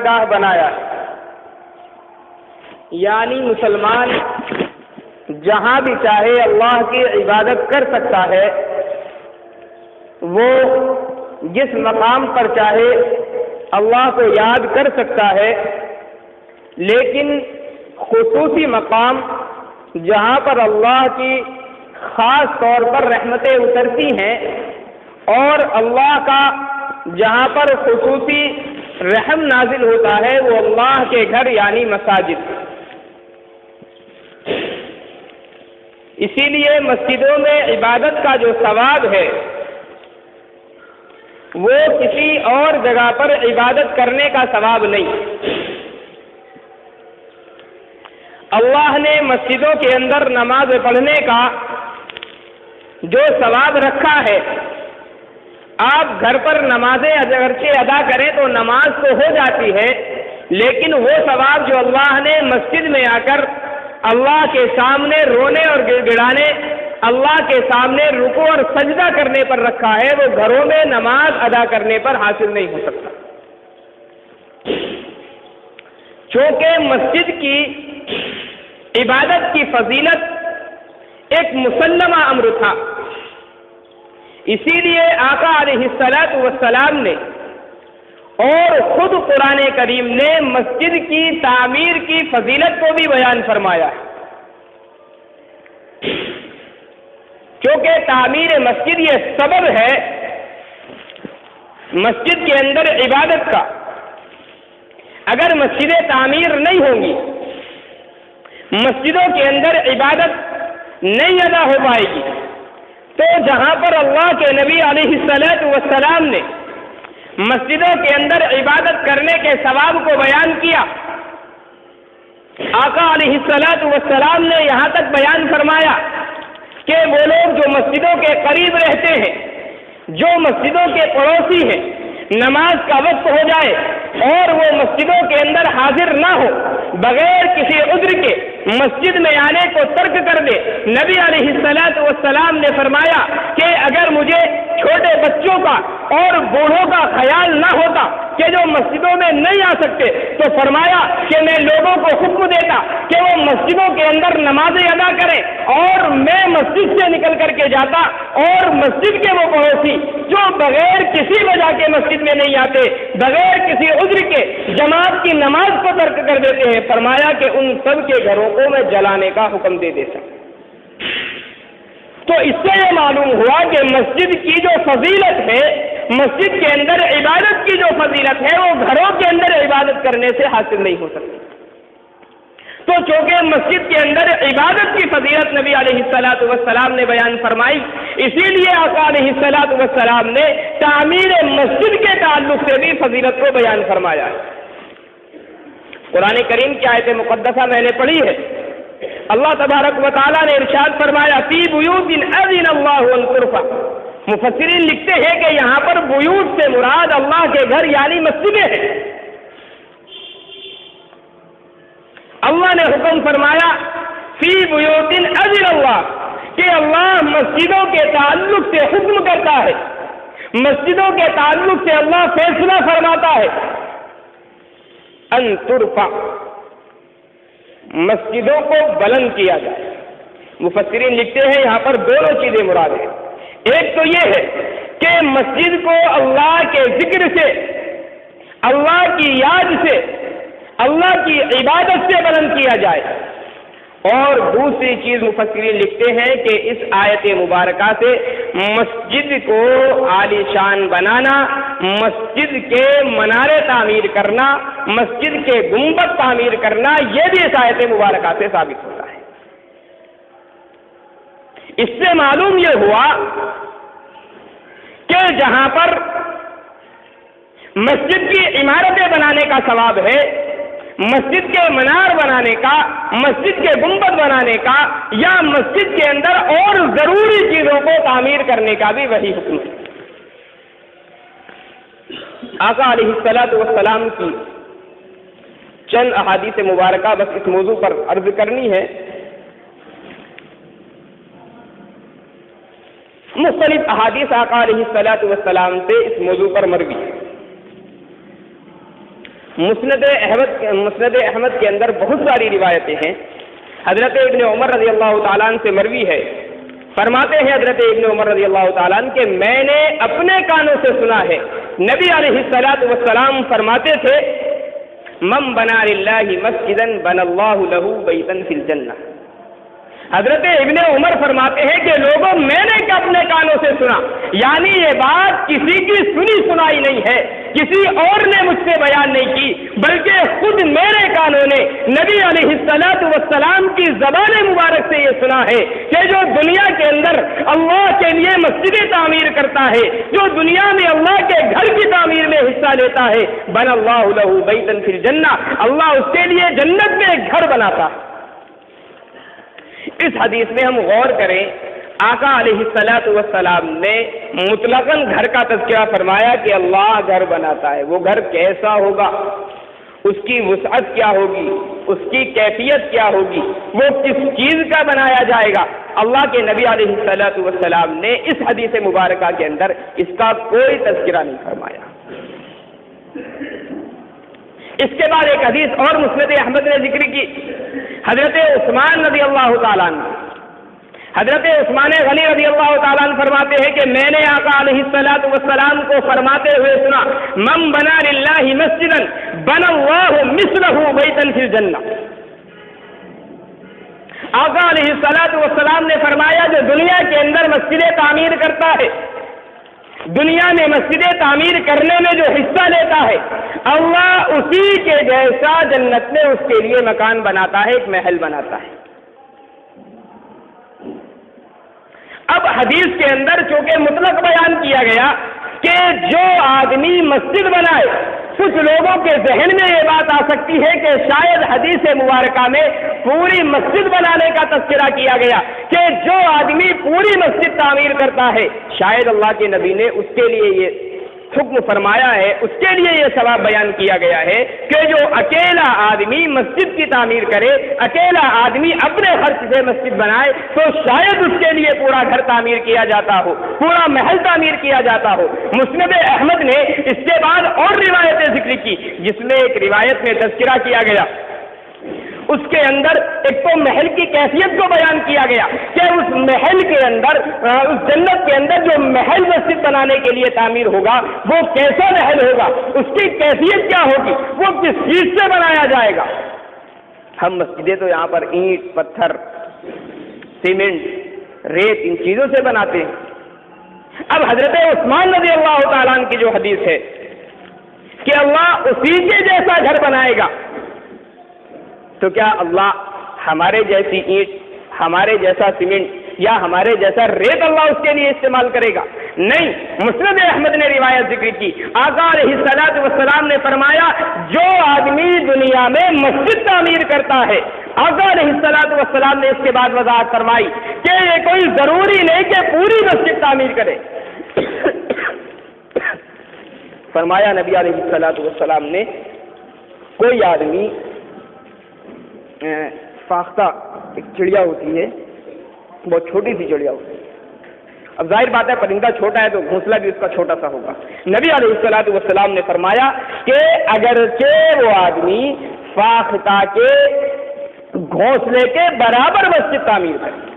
گاہ بنایا ہے، یعنی مسلمان جہاں بھی چاہے اللہ کی عبادت کر سکتا ہے، وہ جس مقام پر چاہے اللہ کو یاد کر سکتا ہے، لیکن خصوصی مقام جہاں پر اللہ کی خاص طور پر رحمتیں اترتی ہیں اور اللہ کا جہاں پر خصوصی رحم نازل ہوتا ہے، وہ اللہ کے گھر یعنی مساجد۔ اسی لیے مسجدوں میں عبادت کا جو ثواب ہے وہ کسی اور جگہ پر عبادت کرنے کا ثواب نہیں۔ اللہ نے مسجدوں کے اندر نماز پڑھنے کا جو ثواب رکھا ہے، آپ گھر پر نمازیں اگرچہ ادا کریں تو نماز تو ہو جاتی ہے، لیکن وہ ثواب جو اللہ نے مسجد میں آ کر اللہ کے سامنے رونے اور گڑ گڑانے، اللہ کے سامنے رکوع اور سجدہ کرنے پر رکھا ہے، وہ گھروں میں نماز ادا کرنے پر حاصل نہیں ہو سکتا۔ چونکہ مسجد کی عبادت کی فضیلت ایک مسلمہ امر تھا، اسی لیے آقا علیہ الصلاۃ والسلام نے اور خود قرآن کریم نے مسجد کی تعمیر کی فضیلت کو بھی بیان فرمایا ہے، کیونکہ تعمیر مسجد یہ سبب ہے مسجد کے اندر عبادت کا۔ اگر مسجدیں تعمیر نہیں ہوں گی، مسجدوں کے اندر عبادت نہیں ادا ہو پائے گی، تو جہاں پر اللہ کے نبی علیہ الصلاۃ والسلام نے مسجدوں کے اندر عبادت کرنے کے ثواب کو بیان کیا، آقا علیہ الصلاۃ والسلام نے یہاں تک بیان فرمایا کہ وہ لوگ جو مسجدوں کے قریب رہتے ہیں، جو مسجدوں کے پڑوسی ہیں، نماز کا وقت ہو جائے اور وہ مسجدوں کے اندر حاضر نہ ہو، بغیر کسی عذر کے مسجد میں آنے کو ترک کر دے، نبی علیہ الصلاۃ والسلام نے فرمایا کہ اگر مجھے چھوٹے بچوں کا اور بوڑھوں کا خیال نہ ہوتا کہ جو مسجدوں میں نہیں آ سکتے، تو فرمایا کہ میں لوگوں کو حکم دیتا کہ وہ مسجدوں کے اندر نمازیں ادا کریں، اور میں مسجد سے نکل کر کے جاتا اور مسجد کے وہ پڑوسی جو بغیر کسی وجہ کے مسجد میں نہیں آتے، بغیر کسی عذر کے جماعت کی نماز کو ترک کر دیتے ہیں، فرمایا کہ ان سب کے گھروں کو میں جلانے کا حکم دے دیتا۔ تو اس سے یہ معلوم ہوا کہ مسجد کی جو فضیلت ہے، مسجد کے اندر عبادت کی جو فضیلت ہے، وہ گھروں کے اندر عبادت کرنے سے حاصل نہیں ہو سکتی۔ تو چونکہ مسجد کے اندر عبادت کی فضیلت نبی علیہ الصلاۃ والسلام نے بیان فرمائی، اسی لیے آقا علیہ الصلاۃ والسلام نے تعمیر مسجد کے تعلق سے بھی فضیلت کو بیان فرمایا ہے۔ قرآن کریم کی آیت مقدسہ میں نے پڑھی ہے، اللہ تبارک و تعالیٰ نے ارشاد فرمایا فی بیوت اذن اللہ ان ترفع۔ مفسرین لکھتے ہیں کہ یہاں پر بیوت سے مراد اللہ کے گھر یعنی مسجدیں ہیں۔ اللہ نے حکم فرمایا فی بیوت اذن اللہ، کہ اللہ مسجدوں کے تعلق سے حکم کرتا ہے، مسجدوں کے تعلق سے اللہ فیصلہ فرماتا ہے، ان ترفع، مسجدوں کو بلند کیا جائے۔ مفسرین لکھتے ہیں یہاں پر دونوں چیزیں مراد ہیں۔ ایک تو یہ ہے کہ مسجد کو اللہ کے ذکر سے، اللہ کی یاد سے، اللہ کی عبادت سے بلند کیا جائے، اور دوسری چیز مفسرین لکھتے ہیں کہ اس آیت مبارکہ سے مسجد کو عالی شان بنانا، مسجد کے منارے تعمیر کرنا، مسجد کے گنبد تعمیر کرنا، یہ بھی اس آیت مبارکہ سے ثابت ہوتا ہے۔ اس سے معلوم یہ ہوا کہ جہاں پر مسجد کی عمارتیں بنانے کا ثواب ہے، مسجد کے منار بنانے کا، مسجد کے گنبد بنانے کا، یا مسجد کے اندر اور ضروری چیزوں کو تعمیر کرنے کا بھی وہی حکم ہے۔ آقا علیہ الصلاۃ والسلام کی چند احادیث مبارکہ بس اس موضوع پر عرض کرنی ہے۔ مختلف احادیث آقا علیہ الصلاۃ والسلام سے اس موضوع پر مروی ہے۔ مسند احمد کے اندر بہت ساری روایتیں ہیں. حضرت ابن عمر رضی اللہ تعالیٰ عنہ سے مروی ہے، فرماتے ہیں حضرت ابن عمر رضی اللہ تعالیٰ عنہ کہ میں نے اپنے کانوں سے سنا ہے نبی علیہ الصلوۃ والسلام فرماتے تھے من بنا للہ مسجدا بنى اللہ لہ بیتا فی الجنہ. حضرت ابن عمر فرماتے ہیں کہ لوگوں میں نے اپنے کانوں سے سنا، یعنی یہ بات کسی کی سنی سنائی نہیں ہے، کسی اور نے مجھ سے بیان نہیں کی، بلکہ خود میرے کانوں نے نبی علیہ الصلوۃ والسلام کی زبان مبارک سے یہ سنا ہے کہ جو دنیا کے اندر اللہ کے لیے مسجدیں تعمیر کرتا ہے، جو دنیا میں اللہ کے گھر کی تعمیر میں حصہ لیتا ہے، بنى اللہ لہ بیتا فی الجنہ، اللہ اس کے لیے جنت میں ایک گھر بناتا ہے. اس حدیث میں ہم غور کریں، آقا علیہ الصلوۃ والسلام نے مطلقاً گھر کا تذکرہ فرمایا کہ اللہ گھر بناتا ہے. وہ گھر کیسا ہوگا، اس کی وسعت کیا ہوگی، اس کی کیفیت کیا ہوگی، وہ کس چیز کا بنایا جائے گا، اللہ کے نبی علیہ الصلوۃ والسلام نے اس حدیث مبارکہ کے اندر اس کا کوئی تذکرہ نہیں فرمایا. اس کے بعد ایک حدیث اور مسند احمد نے ذکر کی. حضرت عثمان رضی اللہ تعالیٰ عنہ، حضرت عثمان غنی رضی اللہ تعالیٰ عنہ فرماتے ہیں کہ میں نے آقا علیہ الصلوۃ والسلام کو فرماتے ہوئے سنا من بنا للہ مسجدا بنى اللہ مثلہ بیتا فی الجنہ. آقا علیہ الصلوۃ والسلام نے فرمایا جو دنیا کے اندر مسجدیں تعمیر کرتا ہے، دنیا میں مسجدیں تعمیر کرنے میں جو حصہ لیتا ہے، اللہ اسی کے جیسا جنت میں اس کے لیے مکان بناتا ہے، ایک محل بناتا ہے. اب حدیث کے اندر چونکہ مطلق بیان کیا گیا کہ جو آدمی مسجد بنائے، کچھ لوگوں کے ذہن میں یہ بات آ سکتی ہے کہ شاید حدیث مبارکہ میں پوری مسجد بنانے کا تذکرہ کیا گیا کہ جو آدمی پوری مسجد تعمیر کرتا ہے، شاید اللہ کے نبی نے اس کے لیے یہ حکم فرمایا ہے، اس کے لیے یہ ثواب بیان کیا گیا ہے کہ جو اکیلا آدمی مسجد کی تعمیر کرے، اکیلا آدمی اپنے خرچ سے مسجد بنائے، تو شاید اس کے لیے پورا گھر تعمیر کیا جاتا ہو، پورا محل تعمیر کیا جاتا ہو. مسند احمد نے اس کے بعد اور روایتیں ذکر کی، جس میں ایک روایت میں تذکرہ کیا گیا، اس کے اندر ایک تو محل کی کیفیت کو بیان کیا گیا کہ اس محل کے اندر، اس جنت کے اندر جو محل مسجد بنانے کے لیے تعمیر ہوگا وہ کیسا محل ہوگا، اس کی کیفیت کیا ہوگی، وہ کس چیز سے بنایا جائے گا. ہم مسجدیں تو یہاں پر اینٹ، پتھر، سیمنٹ، ریت، ان چیزوں سے بناتے ہیں. اب حضرت عثمان رضی اللہ تعالیٰ عنہ کی جو حدیث ہے کہ اللہ اسی کے جیسا گھر بنائے گا، تو کیا اللہ ہمارے جیسی اینٹ، ہمارے جیسا سیمنٹ یا ہمارے جیسا ریت اللہ اس کے لیے استعمال کرے گا؟ نہیں. مسند احمد نے روایت ذکر کی، آقا علیہ الصلوۃ والسلام نے فرمایا جو آدمی دنیا میں مسجد تعمیر کرتا ہے، آقا علیہ الصلوۃ والسلام نے اس کے بعد وضاحت فرمائی کہ یہ کوئی ضروری نہیں کہ پوری مسجد تعمیر کرے. فرمایا نبی علیہ الصلوۃ والسلام نے کوئی آدمی فاختہ، ایک چڑیا ہوتی ہے، بہت چھوٹی سی چڑیا ہوتی ہے، اب ظاہر بات ہے پرندہ چھوٹا ہے تو گھونسلہ بھی اس کا چھوٹا سا ہوگا. نبی علیہ الصلوۃ والسلام نے فرمایا کہ اگرچہ وہ آدمی فاختہ کے گھونسلے کے برابر مسجد تعمیر کرے،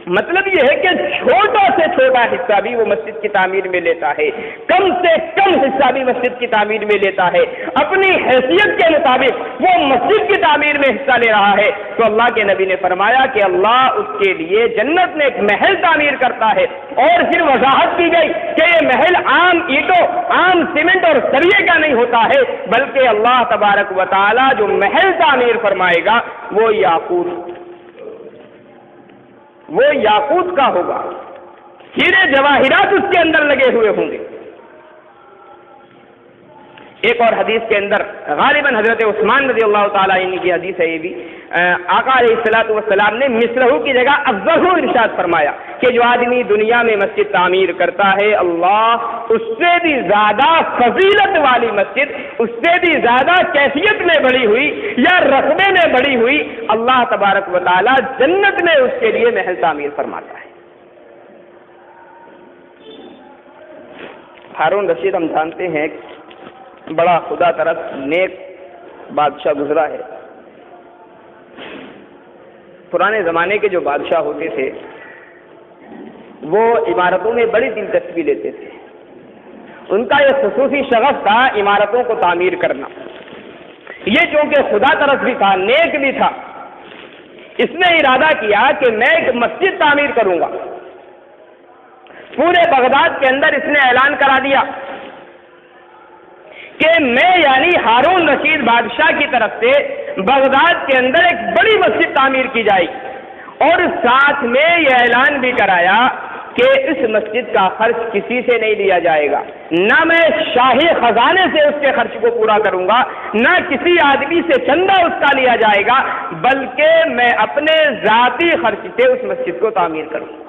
مطلب یہ ہے کہ چھوٹا سے چھوٹا حصہ بھی وہ مسجد کی تعمیر میں لیتا ہے، کم سے کم حصہ بھی مسجد کی تعمیر میں لیتا ہے، اپنی حیثیت کے مطابق وہ مسجد کی تعمیر میں حصہ لے رہا ہے، تو اللہ کے نبی نے فرمایا کہ اللہ اس کے لیے جنت میں ایک محل تعمیر کرتا ہے. اور پھر وضاحت کی گئی کہ یہ محل عام اینٹوں، عام سیمنٹ اور سریے کا نہیں ہوتا ہے، بلکہ اللہ تبارک و تعالی جو محل تعمیر فرمائے گا وہ یاقوت کا ہوگا، ہیرے جواہرات اس کے اندر لگے ہوئے ہوں گے. ایک اور حدیث کے اندر غالباً حضرت عثمان رضی اللہ تعالیٰ عنہ کی حدیث ہے، یہ بھی آقا علیہ الصلوۃ والسلام نے مثلہ کی جگہ افضل ارشاد فرمایا کہ جو آدمی دنیا میں مسجد تعمیر کرتا ہے، اللہ اس سے بھی زیادہ فضیلت والی مسجد، اس سے بھی زیادہ کیفیت میں بڑی ہوئی یا رقبے میں بڑی ہوئی، اللہ تبارک و تعالی جنت میں اس کے لیے محل تعمیر فرماتا ہے. ہارون رشید ہم جانتے ہیں بڑا خدا طرف نیک بادشاہ گزرا ہے۔ پرانے زمانے کے جو بادشاہ ہوتے تھے وہ عمارتوں میں بڑی دلچسپی لیتے تھے۔ ان کا یہ خصوصی شغف تھا عمارتوں کو تعمیر کرنا۔ یہ چونکہ خدا طرف بھی تھا، نیک بھی تھا، اس نے ارادہ کیا کہ میں ایک مسجد تعمیر کروں گا۔ پورے بغداد کے اندر اس نے اعلان کرا دیا کہ میں یعنی ہارون رشید بادشاہ کی طرف سے بغداد کے اندر ایک بڑی مسجد تعمیر کی جائے گی، اور ساتھ میں یہ اعلان بھی کرایا کہ اس مسجد کا خرچ کسی سے نہیں لیا جائے گا، نہ میں شاہی خزانے سے اس کے خرچ کو پورا کروں گا، نہ کسی آدمی سے چندہ اس کا لیا جائے گا، بلکہ میں اپنے ذاتی خرچ سے اس مسجد کو تعمیر کروں گا۔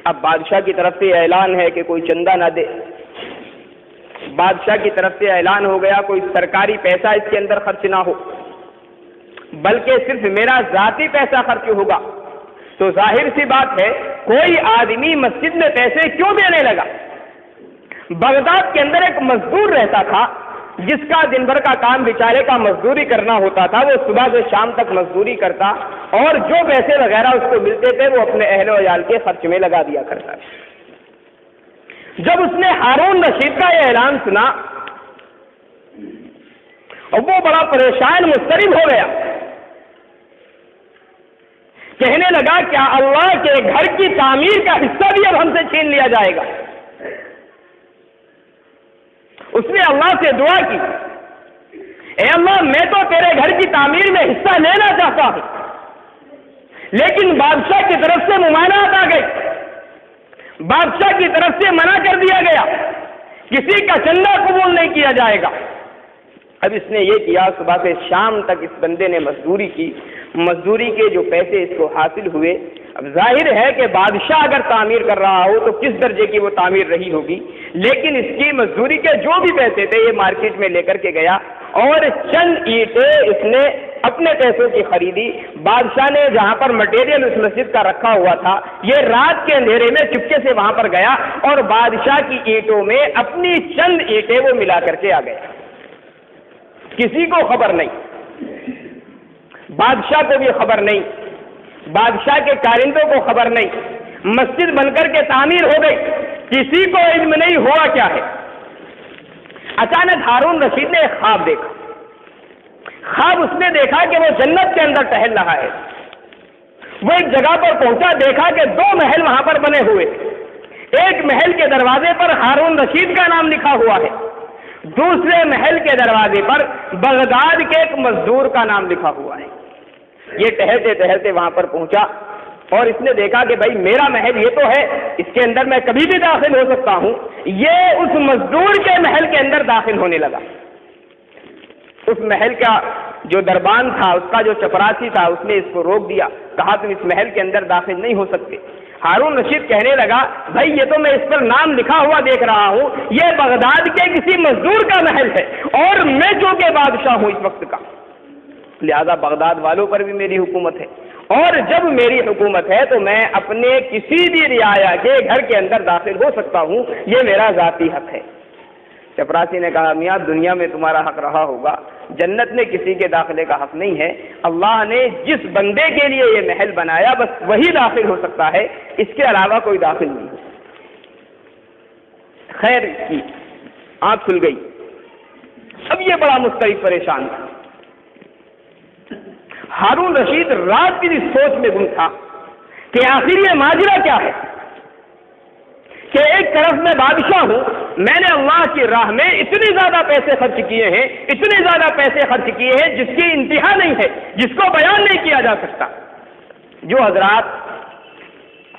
اب بادشاہ کی طرف سے اعلان ہے کہ کوئی چندہ نہ دے، بادشاہ کی طرف سے اعلان ہو گیا کوئی سرکاری پیسہ اس کے اندر خرچ نہ ہو، بلکہ صرف میرا ذاتی پیسہ خرچ ہوگا، تو ظاہر سی بات ہے کوئی آدمی مسجد میں پیسے کیوں دینے لگا؟ بغداد کے اندر ایک مزدور رہتا تھا جس کا دن بھر کا کام بیچارے کا مزدوری کرنا ہوتا تھا، وہ صبح سے شام تک مزدوری کرتا اور جو پیسے وغیرہ اس کو ملتے تھے وہ اپنے اہل و عیال کے خرچ میں لگا دیا کرتا تھا۔ جب اس نے ہارون رشید کا یہ اعلان سنا اور وہ بڑا پریشان مضطرب ہو گیا، کہنے لگا کیا اللہ کے گھر کی تعمیر کا حصہ بھی اب ہم سے چھین لیا جائے گا؟ اس نے اللہ سے دعا کی، اے اللہ میں تو تیرے گھر کی تعمیر میں حصہ لینا چاہتا ہوں، لیکن بادشاہ کی طرف سے ممانعت آ گئی، بادشاہ کی طرف سے منع کر دیا گیا، کسی کا چندہ قبول نہیں کیا جائے گا۔ اب اس نے یہ کیا، صبح سے شام تک اس بندے نے مزدوری کی، مزدوری کے جو پیسے اس کو حاصل ہوئے، اب ظاہر ہے کہ بادشاہ اگر تعمیر کر رہا ہو تو کس درجے کی وہ تعمیر رہی ہوگی، لیکن اس کی مزدوری کے جو بھی پیسے تھے یہ مارکیٹ میں لے کر کے گیا اور چند اینٹیں اس نے اپنے پیسوں کی خریدی۔ بادشاہ نے جہاں پر مٹیریل اس مسجد کا رکھا ہوا تھا، یہ رات کے اندھیرے میں چپکے سے وہاں پر گیا اور بادشاہ کی اینٹوں میں اپنی چند اینٹیں وہ ملا کر کے آ گیا، کسی کو خبر نہیں، بادشاہ کو بھی خبر نہیں، بادشاہ کے کارندوں کو خبر نہیں، مسجد بن کر کے تعمیر ہو گئی، کسی کو علم نہیں ہوا کیا ہے۔ اچانک ہارون رشید نے ایک خواب دیکھا، خواب اس نے دیکھا کہ وہ جنت کے اندر ٹہل رہا ہے۔ وہ ایک جگہ پر پہنچا، دیکھا کہ دو محل وہاں پر بنے ہوئے، ایک محل کے دروازے پر ہارون رشید کا نام لکھا ہوا ہے، دوسرے محل کے دروازے پر بغداد کے ایک مزدور کا نام لکھا ہوا ہے۔ یہ ٹہلتے ٹہلتے وہاں پر پہنچا اور اس نے دیکھا کہ بھائی میرا محل یہ تو ہے، اس کے اندر میں کبھی بھی داخل ہو سکتا ہوں، یہ اس مزدور کے محل کے اندر داخل ہونے لگا۔ اس محل کا جو دربان تھا، اس کا جو چپراسی تھا، اس نے اس کو روک دیا، کہا تم اس محل کے اندر داخل نہیں ہو سکتے۔ ہارون رشید کہنے لگا بھائی یہ تو میں اس پر نام لکھا ہوا دیکھ رہا ہوں، یہ بغداد کے کسی مزدور کا محل ہے اور میں جو کہ بادشاہ ہوں اس وقت کا، لہذا بغداد والوں پر بھی میری حکومت ہے، اور جب میری حکومت ہے تو میں اپنے کسی بھی رعایا کے گھر کے اندر داخل ہو سکتا ہوں، یہ میرا ذاتی حق ہے۔ چپراسی نے کہا میاں دنیا میں تمہارا حق رہا ہوگا، جنت میں کسی کے داخلے کا حق نہیں ہے، اللہ نے جس بندے کے لیے یہ محل بنایا بس وہی داخل ہو سکتا ہے، اس کے علاوہ کوئی داخل نہیں ہو۔ خیر کی آنکھ کھل گئی، اب یہ بڑا مضطرب پریشان تھا۔ ہارون رشید رات کی سوچ میں گم تھا کہ آخر یہ ماجرا کیا ہے کہ ایک طرف میں بادشاہ ہوں، میں نے اللہ کی راہ میں اتنے زیادہ پیسے خرچ کیے ہیں، اتنے زیادہ پیسے خرچ کیے ہیں جس کی انتہا نہیں ہے، جس کو بیان نہیں کیا جا سکتا۔ جو حضرات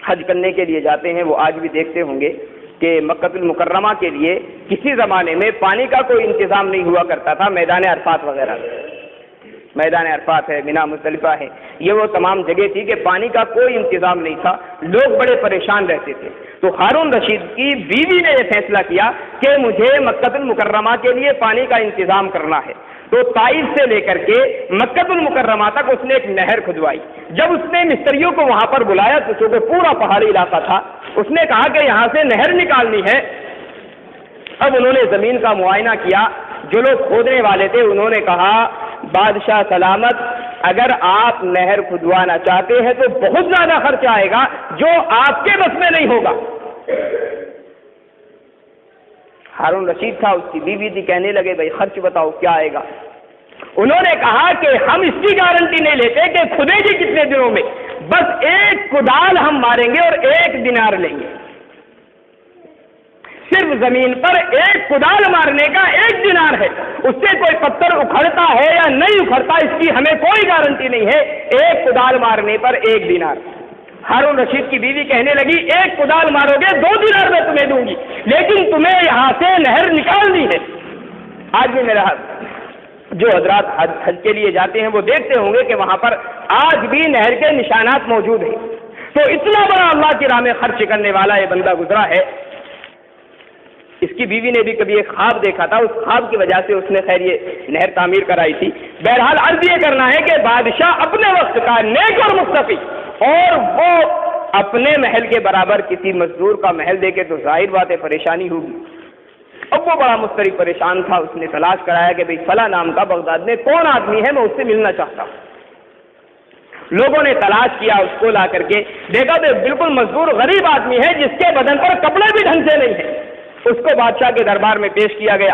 حج کرنے کے لیے جاتے ہیں وہ آج بھی دیکھتے ہوں گے کہ مکہ المکرمہ کے لیے کسی زمانے میں پانی کا کوئی انتظام نہیں ہوا کرتا تھا، میدان عرفات وغیرہ، میدان عرفات ہے، مینا مزدلفہ ہے، یہ وہ تمام جگہ تھی کہ پانی کا کوئی انتظام نہیں تھا، لوگ بڑے پریشان رہتے تھے۔ تو ہارون رشید کی بیوی نے یہ فیصلہ کیا کہ مجھے مکہ المکرمہ کے لیے پانی کا انتظام کرنا ہے، تو طائف سے لے کر کے مکہ المکرمہ تک اس نے ایک نہر کھدوائی۔ جب اس نے مستریوں کو وہاں پر بلایا تو چونکہ پورا پہاڑی علاقہ تھا، اس نے کہا کہ یہاں سے نہر نکالنی ہے اب انہوں نے زمین کا معائنہ کیا، جو لوگ کھودنے والے تھے انہوں نے کہا بادشاہ سلامت اگر آپ نہر کھدوانا چاہتے ہیں تو بہت زیادہ خرچ آئے گا جو آپ کے بس میں نہیں ہوگا۔ ہارون رشید تھا، اس کی بیوی تھی، کہنے لگے بھائی خرچ بتاؤ کیا آئے گا۔ انہوں نے کہا کہ ہم اس کی گارنٹی نہیں لیتے کہ کھدے گی کتنے دنوں میں، بس ایک کدال ہم ماریں گے اور 1 دینار لیں گے، صرف زمین پر ایک کدال مارنے کا 1 دینار ہے، اس سے کوئی پتھر اکھڑتا ہے یا نہیں اکھڑتا اس کی ہمیں کوئی گارنٹی نہیں ہے، 1 کدال مارنے پر 1 دینار۔ ہارون رشید کی بیوی کہنے لگی 1 کدال مارو گے 2 دینار میں تمہیں دوں گی، لیکن تمہیں یہاں سے نہر نکالنی ہے۔ آج بھی میرا جو حضرات حج کے لیے جاتے ہیں وہ دیکھتے ہوں گے کہ وہاں پر آج بھی نہر کے نشانات موجود ہیں۔ تو اتنا بڑا اللہ کی راہ میں خرچ کرنے والا یہ بندہ گزرا ہے۔ اس کی بیوی نے بھی کبھی ایک خواب دیکھا تھا، اس خواب کی وجہ سے اس نے خیر یہ نہر تعمیر کرائی تھی۔ بہرحال عرض یہ کرنا ہے کہ بادشاہ اپنے وقت کا نیک اور متقی، اور وہ اپنے محل کے برابر کسی مزدور کا محل دے کے تو ظاہر بات ہے پریشانی ہوگی۔ اب وہ بڑا مضطرب پریشان تھا، اس نے تلاش کرایا کہ بھئی فلاں نام کا بغداد میں کون آدمی ہے، میں اس سے ملنا چاہتا ہوں۔ لوگوں نے تلاش کیا، اس کو لا کر کے دیکھا تو بالکل مزدور غریب آدمی ہے جس کے بدن پر کپڑے بھی ڈھنگ سے نہیں ہیں۔ اس کو بادشاہ کے دربار میں پیش کیا گیا۔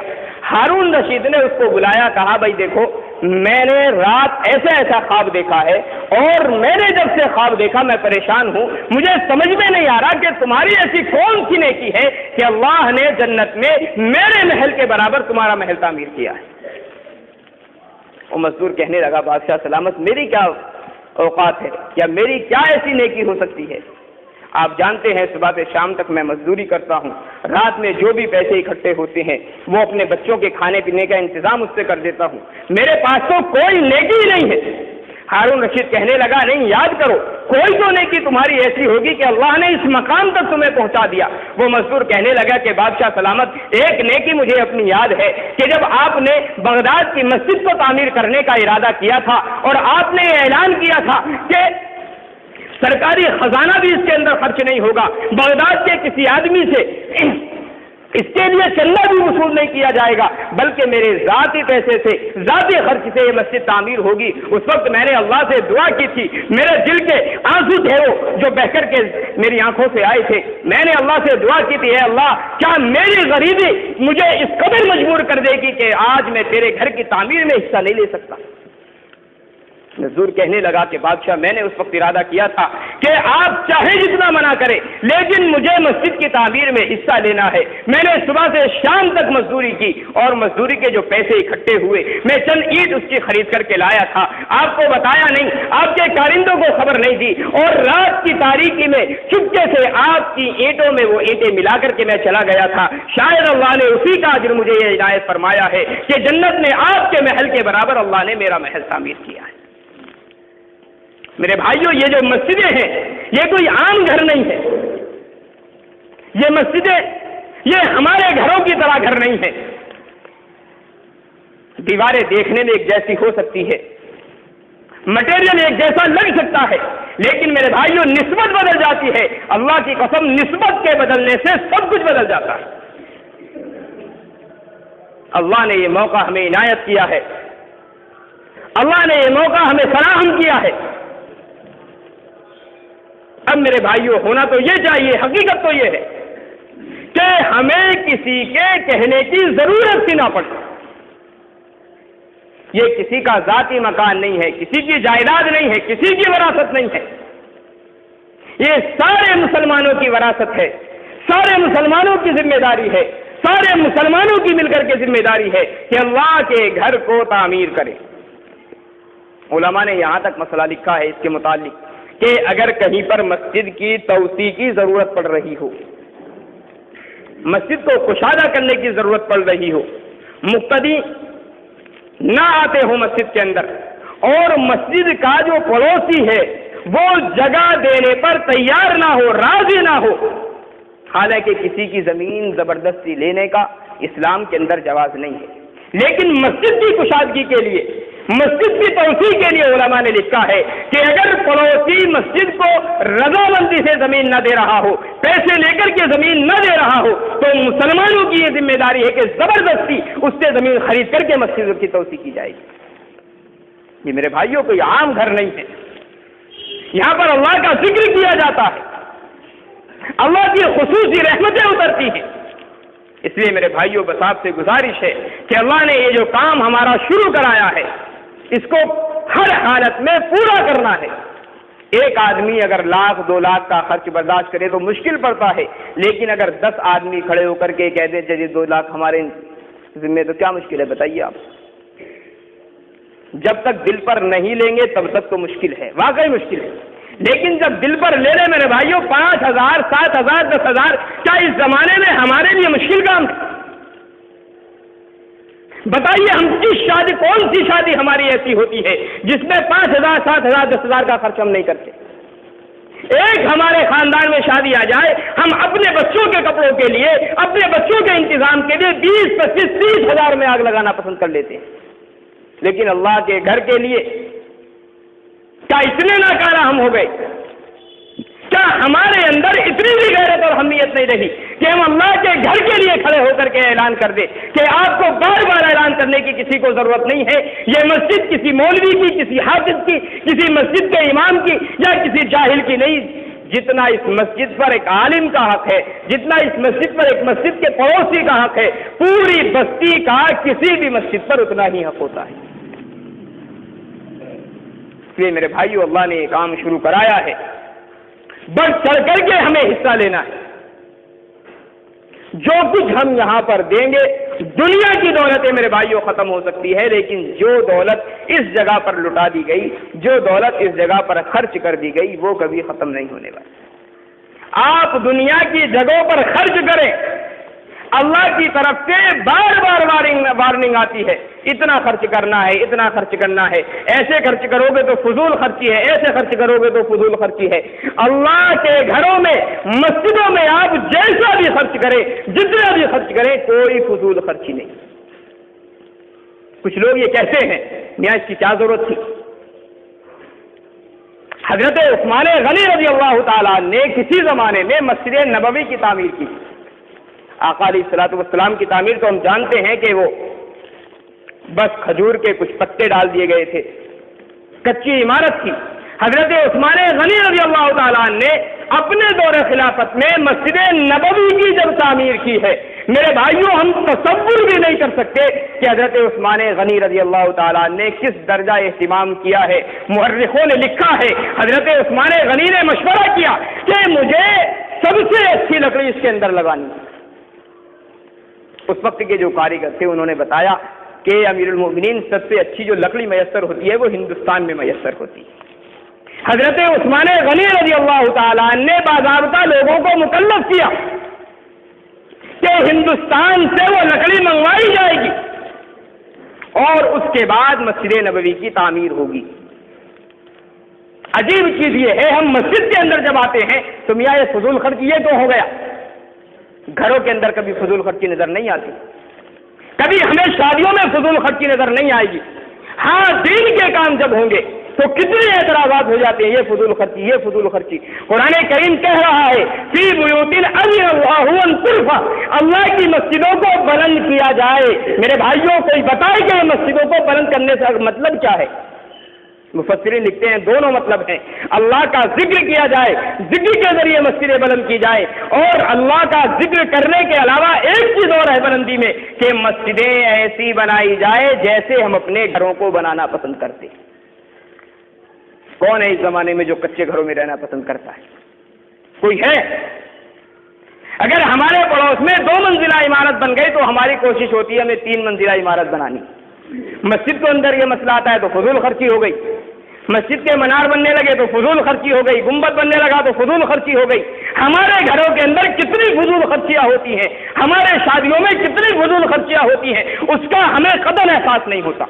ہارون رشید نے اس کو بلایا، کہا بھائی دیکھو میں نے رات ایسا ایسا خواب دیکھا ہے، اور میں نے جب سے خواب دیکھا میں پریشان ہوں، مجھے سمجھ میں نہیں آ رہا کہ تمہاری ایسی کون سی نیکی ہے کہ اللہ نے جنت میں میرے محل کے برابر تمہارا محل تعمیر کیا ہے۔ وہ مزدور کہنے لگا بادشاہ سلامت میری کیا اوقات ہے یا میری کیا ایسی نیکی ہو سکتی ہے؟ آپ جانتے ہیں صبح سے شام تک میں مزدوری کرتا ہوں، رات میں جو بھی پیسے اکٹھے ہوتے ہیں وہ اپنے بچوں کے کھانے پینے کا انتظام اس سے کر دیتا ہوں، میرے پاس تو کوئی نیکی ہی نہیں ہے۔ ہارون رشید کہنے لگا نہیں، یاد کرو کوئی تو نیکی تمہاری ایسی ہوگی کہ اللہ نے اس مقام تک تمہیں پہنچا دیا۔ وہ مزدور کہنے لگا کہ بادشاہ سلامت ایک نیکی مجھے اپنی یاد ہے کہ جب آپ نے بغداد کی مسجد کو تعمیر کرنے کا ارادہ کیا تھا اور آپ نے یہ اعلان کیا تھا کہ سرکاری خزانہ بھی اس کے اندر خرچ نہیں ہوگا، بغداد کے کسی آدمی سے اس کے لیے چندہ بھی وصول نہیں کیا جائے گا، بلکہ میرے ذاتی پیسے سے ذاتی خرچ سے یہ مسجد تعمیر ہوگی۔ اس وقت میں نے اللہ سے دعا کی تھی، میرے دل کے آنسو تھے وہ جو بہ کر کے میری آنکھوں سے آئے تھے، میں نے اللہ سے دعا کی تھی اے اللہ کیا میری غریبی مجھے اس قدر مجبور کر دے گی کہ آج میں تیرے گھر کی تعمیر میں حصہ نہیں لے سکتا۔ مزدور کہنے لگا کہ بادشاہ میں نے اس وقت ارادہ کیا تھا کہ آپ چاہے جتنا منع کریں لیکن مجھے مسجد کی تعمیر میں حصہ لینا ہے۔ میں نے صبح سے شام تک مزدوری کی اور مزدوری کے جو پیسے اکٹھے ہوئے میں چند اینٹ اس کی خرید کر کے لایا تھا، آپ کو بتایا نہیں، آپ کے کارندوں کو خبر نہیں دی، اور رات کی تاریکی میں چپکے سے آپ کی اینٹوں میں وہ اینٹیں ملا کر کے میں چلا گیا تھا۔ شاید اللہ نے اسی کا اجر مجھے یہ عنایت فرمایا ہے کہ جنت میں آپ کے محل کے برابر اللہ نے میرا محل تعمیر کیا ہے۔ میرے بھائیوں یہ جو مسجدیں ہیں یہ کوئی عام گھر نہیں ہے، یہ مسجدیں یہ ہمارے گھروں کی طرح گھر نہیں ہے۔ دیواریں دیکھنے میں ایک جیسی ہو سکتی ہے، مٹیریل ایک جیسا لگ سکتا ہے، لیکن میرے بھائیوں نسبت بدل جاتی ہے۔ اللہ کی قسم نسبت کے بدلنے سے سب کچھ بدل جاتا ہے۔ اللہ نے یہ موقع ہمیں عنایت کیا ہے، اللہ نے یہ موقع ہمیں فراہم کیا ہے۔ اب میرے بھائیوں ہونا تو یہ چاہیے، حقیقت تو یہ ہے کہ ہمیں کسی کے کہنے کی ضرورت ہی نہ پڑے۔ یہ کسی کا ذاتی مکان نہیں ہے، کسی کی جائیداد نہیں ہے، کسی کی وراثت نہیں ہے، یہ سارے مسلمانوں کی وراثت ہے، سارے مسلمانوں کی ذمہ داری ہے، سارے مسلمانوں کی مل کر کے ذمہ داری ہے کہ اللہ کے گھر کو تعمیر کرے۔ علماء نے یہاں تک مسئلہ لکھا ہے اس کے متعلق کہ اگر کہیں پر مسجد کی توسیع کی ضرورت پڑ رہی ہو، مسجد کو کشادہ کرنے کی ضرورت پڑ رہی ہو، مقتدی نہ آتے ہو مسجد کے اندر، اور مسجد کا جو پڑوسی ہے وہ جگہ دینے پر تیار نہ ہو، راضی نہ ہو، حالانکہ کسی کی زمین زبردستی لینے کا اسلام کے اندر جواز نہیں ہے، لیکن مسجد کی کشادگی کے لیے مسجد کی توسیع کے لیے علماء نے لکھا ہے کہ اگر پڑوسی مسجد کو رضامندی سے زمین نہ دے رہا ہو، پیسے لے کر کے زمین نہ دے رہا ہو، تو مسلمانوں کی یہ ذمہ داری ہے کہ زبردستی اس سے زمین خرید کر کے مسجد کی توسیع کی جائے گی۔ یہ میرے بھائیوں کوئی عام گھر نہیں ہے، یہاں پر اللہ کا ذکر کیا جاتا ہے، اللہ کی خصوصی رحمتیں اترتی ہیں۔ اس لیے میرے بھائیوں بس آپ سے گزارش ہے کہ اللہ نے یہ جو کام ہمارا شروع کرایا ہے اس کو ہر حالت میں پورا کرنا ہے۔ ایک آدمی اگر 1,00,000 2 لاکھ کا خرچ برداشت کرے تو مشکل پڑتا ہے، لیکن اگر 10 آدمی کھڑے ہو کر کے کہہ دیں چلیے 2 لاکھ ہمارے ذمہ، تو کیا مشکل ہے بتائیے آپ؟ جب تک دل پر نہیں لیں گے تب تک تو مشکل ہے، واقعی مشکل ہے، لیکن جب دل پر لے لیں میرے بھائیوں 5,000 7,000 10,000، کیا اس زمانے میں ہمارے لیے مشکل کام ہے؟ بتائیے ہم کی شادی، کون سی شادی ہماری ایسی ہوتی ہے جس میں 5,000 7,000 10,000 کا خرچ ہم نہیں کرتے؟ ایک ہمارے خاندان میں شادی آ جائے، ہم اپنے بچوں کے کپڑوں کے لیے، اپنے بچوں کے انتظام کے لیے 20 25 30 ہزار میں آگ لگانا پسند کر لیتے ہیں، لیکن اللہ کے گھر کے لیے کیا اتنے ناکارہ ہم ہو گئے؟ کیا ہمارے اندر اتنی بھی غیرت اور اہمیت نہیں رہی کہ ہم اللہ کے گھر کے لیے کھڑے ہو کر کے اعلان کر دیں کہ آپ کو بار بار اعلان کرنے کی کسی کو ضرورت نہیں ہے، یہ مسجد کسی مولوی کی، کسی حافظ کی، کسی مسجد کے امام کی یا کسی جاہل کی نہیں، جتنا اس مسجد پر ایک عالم کا حق ہے، جتنا اس مسجد پر ایک مسجد کے پڑوسی کا حق ہے، پوری بستی کا کسی بھی مسجد پر اتنا ہی حق ہوتا ہے۔ اس لیے میرے بھائیو اللہ نے یہ کام شروع کرایا ہے، بڑھ چڑھ کر کے ہمیں حصہ لینا ہے۔ جو کچھ ہم یہاں پر دیں گے، دنیا کی دولتیں میرے بھائیوں ختم ہو سکتی ہے، لیکن جو دولت اس جگہ پر لٹا دی گئی، جو دولت اس جگہ پر خرچ کر دی گئی، وہ کبھی ختم نہیں ہونے والی۔ آپ دنیا کی جگہوں پر خرچ کریں، اللہ کی طرف سے بار بار وارننگ آتی ہے، اتنا خرچ کرنا ہے، اتنا خرچ کرنا ہے، ایسے خرچ کرو گے تو فضول خرچی ہے، ایسے خرچ کرو گے تو فضول خرچی ہے۔ اللہ کے گھروں میں، مسجدوں میں آپ جیسا بھی خرچ کریں، جتنا بھی خرچ کریں، کوئی فضول خرچی نہیں۔ کچھ لوگ یہ کہتے ہیں میاں اس کی کیا ضرورت تھی؟ حضرت عثمان غنی رضی اللہ تعالیٰ نے کسی زمانے میں مسجد نبوی کی تعمیر کی، آقا علیہ الصلوۃ والسلام کی تعمیر تو ہم جانتے ہیں کہ وہ بس کھجور کے کچھ پتے ڈال دیے گئے تھے، کچی عمارت تھی۔ حضرت عثمان غنی رضی اللہ تعالیٰ نے اپنے دور خلافت میں مسجد نبوی کی جب تعمیر کی ہے، میرے بھائیوں ہم تصور بھی نہیں کر سکتے کہ حضرت عثمان غنی رضی اللہ تعالیٰ نے کس درجہ اہتمام کیا ہے۔ مورخوں نے لکھا ہے حضرت عثمان غنی نے مشورہ کیا کہ مجھے سب سے اچھی لکڑی اس کے اندر لگانی۔ اس وقت کے جو کاریگر تھے انہوں نے بتایا کہ امیر المومنین سب سے اچھی جو لکڑی میسر ہوتی ہے وہ ہندوستان میں میسر ہوتی ہے۔ حضرت عثمان غنی رضی اللہ تعالیٰ نے باضابطہ لوگوں کو مکلف کیا کہ ہندوستان سے وہ لکڑی منگوائی جائے گی اور اس کے بعد مسجد نبوی کی تعمیر ہوگی۔ عجیب چیز یہ ہے، ہم مسجد کے اندر جب آتے ہیں تو میاں یہ فضول خرچ یہ تو ہو گیا، گھروں کے اندر کبھی فضول خرچی نظر نہیں آتی، کبھی ہمیں شادیوں میں فضول خرچی نظر نہیں آئے گی۔ ہاں دین کے کام جب ہوں گے تو کتنے اعتراضات ہو جاتے ہیں، یہ فضول خرچی، یہ فضول خرچی۔ قرآن کریم کہہ رہا ہے فی بیوت اذن اللہ ان ترفع، اللہ کی مسجدوں کو بلند کیا جائے۔ میرے بھائیوں کوئی بتائے کہ مسجدوں کو بلند کرنے سے مطلب کیا ہے؟ مفسرین لکھتے ہیں دونوں مطلب ہیں، اللہ کا ذکر کیا جائے، ذکر کے ذریعے مسجدیں بلند کی جائے، اور اللہ کا ذکر کرنے کے علاوہ ایک چیز اور ہے بلندی میں کہ مسجدیں ایسی بنائی جائے جیسے ہم اپنے گھروں کو بنانا پسند کرتے ہیں۔ کون ہے اس زمانے میں جو کچے گھروں میں رہنا پسند کرتا ہے؟ کوئی ہے؟ اگر ہمارے پڑوس میں 2 منزلہ عمارت بن گئی تو ہماری کوشش ہوتی ہے ہمیں 3 منزلہ عمارت بنانی۔ مسجد کے اندر یہ مسئلہ آتا ہے تو فضول خرچی ہو گئی، مسجد کے منار بننے لگے تو فضول خرچی ہو گئی، گنبد بننے لگا تو فضول خرچی ہو گئی۔ ہمارے گھروں کے اندر کتنی فضول خرچیاں ہوتی ہیں، ہمارے شادیوں میں کتنی فضول خرچیاں ہوتی ہیں، اس کا ہمیں قدر احساس نہیں ہوتا۔